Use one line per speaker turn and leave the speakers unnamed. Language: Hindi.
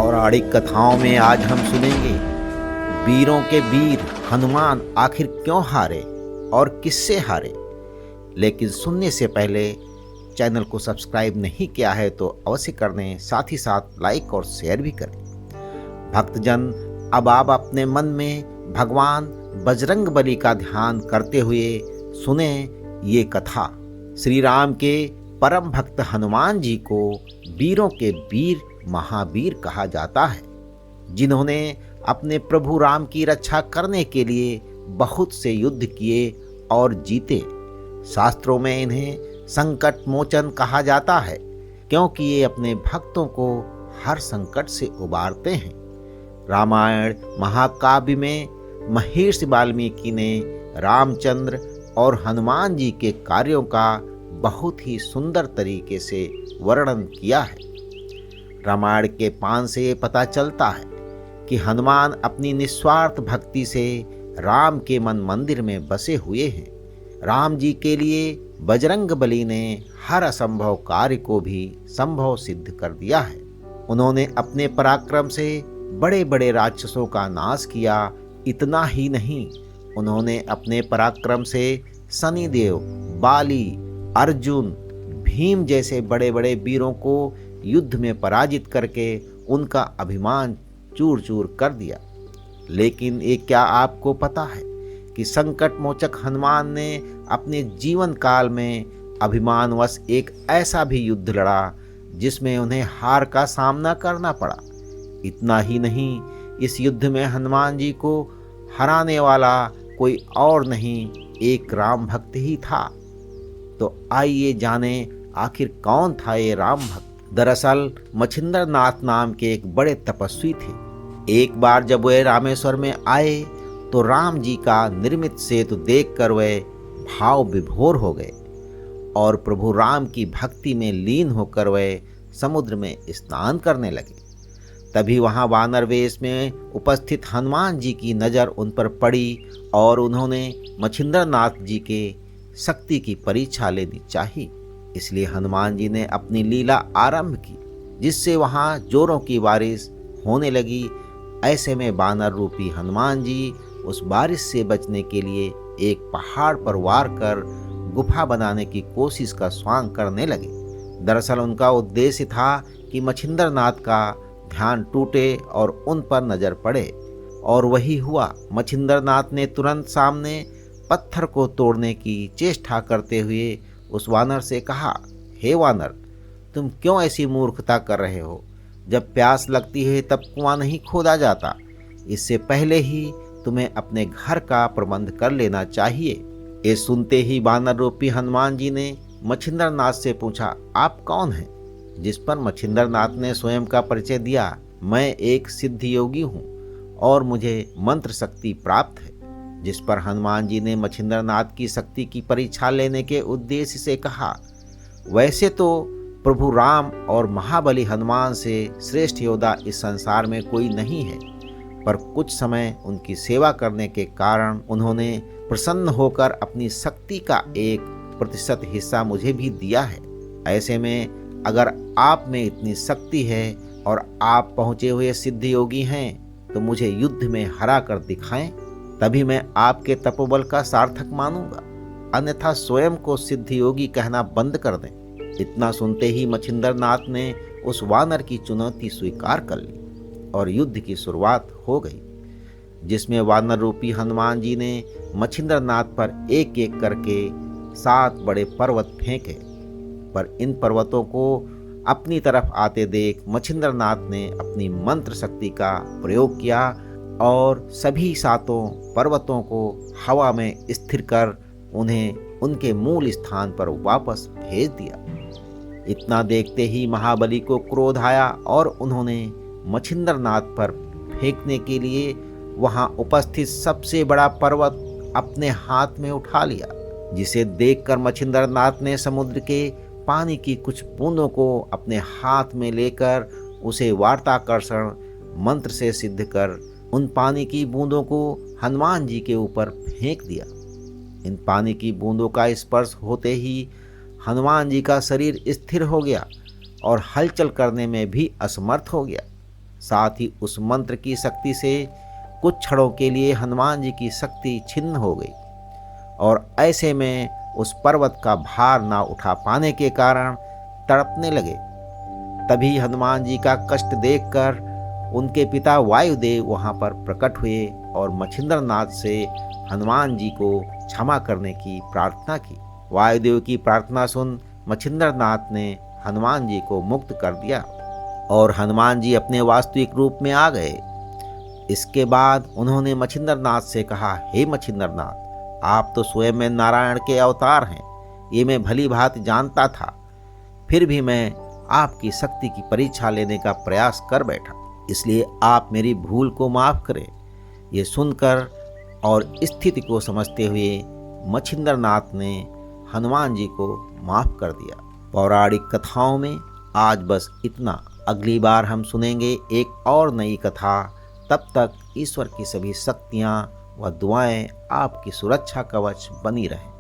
पौराणिक कथाओं में आज हम सुनेंगे वीरों के वीर हनुमान आखिर क्यों हारे और किससे हारे। लेकिन सुनने से पहले चैनल को सब्सक्राइब नहीं किया है तो अवश्य कर दें, साथ ही साथ लाइक और शेयर भी करें। भक्तजन, अब आप अपने मन में भगवान बजरंग बली का ध्यान करते हुए सुने ये कथा। श्री राम के परम भक्त हनुमान जी को वीरों के वीर महावीर कहा जाता है, जिन्होंने अपने प्रभु राम की रक्षा करने के लिए बहुत से युद्ध किए और जीते। शास्त्रों में इन्हें संकट मोचन कहा जाता है, क्योंकि ये अपने भक्तों को हर संकट से उबारते हैं। रामायण महाकाव्य में महर्षि वाल्मीकि ने रामचंद्र और हनुमान जी के कार्यों का बहुत ही सुंदर तरीके से वर्णन किया है। रामायण के पान से ये पता चलता है कि हनुमान अपनी निस्वार्थ भक्ति से राम के मन मंदिर में बसे हुए हैं। राम जी के लिए बजरंग बली ने हर असंभव कार्य को भी संभव सिद्ध कर दिया है। उन्होंने अपने पराक्रम से बड़े बड़े राक्षसों का नाश किया। इतना ही नहीं, उन्होंने अपने पराक्रम से शनिदेव, बाली, अर्जुन, भीम जैसे बड़े बड़े वीरों को युद्ध में पराजित करके उनका अभिमान चूर चूर कर दिया। लेकिन ये क्या आपको पता है कि संकट मोचक हनुमान ने अपने जीवन काल में अभिमानवश एक ऐसा भी युद्ध लड़ा जिसमें उन्हें हार का सामना करना पड़ा। इतना ही नहीं, इस युद्ध में हनुमान जी को हराने वाला कोई और नहीं, एक राम भक्त ही था। तो आइए जाने आखिर कौन था ये राम भक्त। दरअसल मछिंद्र नाथ नाम के एक बड़े तपस्वी थे। एक बार जब वे रामेश्वर में आए तो राम जी का निर्मित सेतु देखकर वे भाव विभोर हो गए और प्रभु राम की भक्ति में लीन होकर वे समुद्र में स्नान करने लगे। तभी वहां वानर वेश में उपस्थित हनुमान जी की नज़र उन पर पड़ी और उन्होंने मछिंद्र नाथ जी के शक्ति की परीक्षा लेनी चाहिए। इसलिए हनुमान जी ने अपनी लीला आरंभ की, जिससे वहां जोरों की बारिश होने लगी। ऐसे में वानर रूपी हनुमान जी उस बारिश से बचने के लिए एक पहाड़ पर वार कर गुफा बनाने की कोशिश का स्वांग करने लगे। दरअसल उनका उद्देश्य था कि मछिंद्र नाथ का ध्यान टूटे और उन पर नजर पड़े, और वही हुआ। मछिंद्र नाथ ने तुरंत सामने पत्थर को तोड़ने की चेष्टा करते हुए उस वानर से कहा, हे वानर, तुम क्यों ऐसी मूर्खता कर रहे हो? जब प्यास लगती है तब कुआं नहीं खोदा जाता। इससे पहले ही तुम्हें अपने घर का प्रबंध कर लेना चाहिए। ये सुनते ही वानर रूपी हनुमान जी ने मछिंद्र नाथ से पूछा, आप कौन हैं? जिस पर मछिंद्र नाथ ने स्वयं का परिचय दिया, मैं एक सिद्ध योगी हूँ और मुझे मंत्र शक्ति प्राप्त है। जिस पर हनुमान जी ने मछिंद्र नाथ की शक्ति की परीक्षा लेने के उद्देश्य से कहा, वैसे तो प्रभु राम और महाबली हनुमान से श्रेष्ठ योद्धा इस संसार में कोई नहीं है, पर कुछ समय उनकी सेवा करने के कारण उन्होंने प्रसन्न होकर अपनी शक्ति का 1% हिस्सा मुझे भी दिया है। ऐसे में अगर आप में इतनी शक्ति है और आप पहुँचे हुए सिद्ध योगी हैं तो मुझे युद्ध में हरा कर दिखाएं, तभी मैं आपके तपोबल का सार्थक मानूंगा, अन्यथा स्वयं को सिद्ध योगी कहना बंद कर दें। इतना सुनते ही मछिंद्र नाथ ने उस वानर की चुनौती स्वीकार कर ली और युद्ध की शुरुआत हो गई, जिसमें वानर रूपी हनुमान जी ने मछिंद्र नाथ पर एक एक करके 7 बड़े पर्वत फेंके। पर इन पर्वतों को अपनी तरफ आते देख मछिंद्र नाथ ने अपनी मंत्र शक्ति का प्रयोग किया और सभी 7 पर्वतों को हवा में स्थिर कर उन्हें उनके मूल स्थान पर वापस भेज दिया। इतना देखते ही महाबली को क्रोध आया और उन्होंने मछिंद्र नाथ पर फेंकने के लिए वहां उपस्थित सबसे बड़ा पर्वत अपने हाथ में उठा लिया, जिसे देखकर मछिंद्र नाथ ने समुद्र के पानी की कुछ बूंदों को अपने हाथ में लेकर उसे वार्ताकर्षण मंत्र से सिद्ध कर उन पानी की बूंदों को हनुमान जी के ऊपर फेंक दिया। इन पानी की बूंदों का स्पर्श होते ही हनुमान जी का शरीर स्थिर हो गया और हलचल करने में भी असमर्थ हो गया। साथ ही उस मंत्र की शक्ति से कुछ क्षणों के लिए हनुमान जी की शक्ति छिन्न हो गई और ऐसे में उस पर्वत का भार ना उठा पाने के कारण तड़पने लगे। तभी हनुमान जी का कष्ट देखकर उनके पिता वायुदेव वहां पर प्रकट हुए और मच्छिंद्रनाथ से हनुमान जी को क्षमा करने की प्रार्थना की। वायुदेव की प्रार्थना सुन मच्छिंद्रनाथ ने हनुमान जी को मुक्त कर दिया और हनुमान जी अपने वास्तविक रूप में आ गए। इसके बाद उन्होंने मच्छिंद्रनाथ से कहा, हे मच्छिंद्रनाथ, आप तो स्वयं में नारायण के अवतार हैं, ये मैं भली भांति जानता था, फिर भी मैं आपकी शक्ति की परीक्षा लेने का प्रयास कर बैठा, इसलिए आप मेरी भूल को माफ़ करें। ये सुनकर और स्थिति को समझते हुए मच्छिंद्रनाथ ने हनुमान जी को माफ़ कर दिया। पौराणिक कथाओं में आज बस इतना। अगली बार हम सुनेंगे एक और नई कथा। तब तक ईश्वर की सभी शक्तियाँ व दुआएं आपकी सुरक्षा कवच बनी रहें।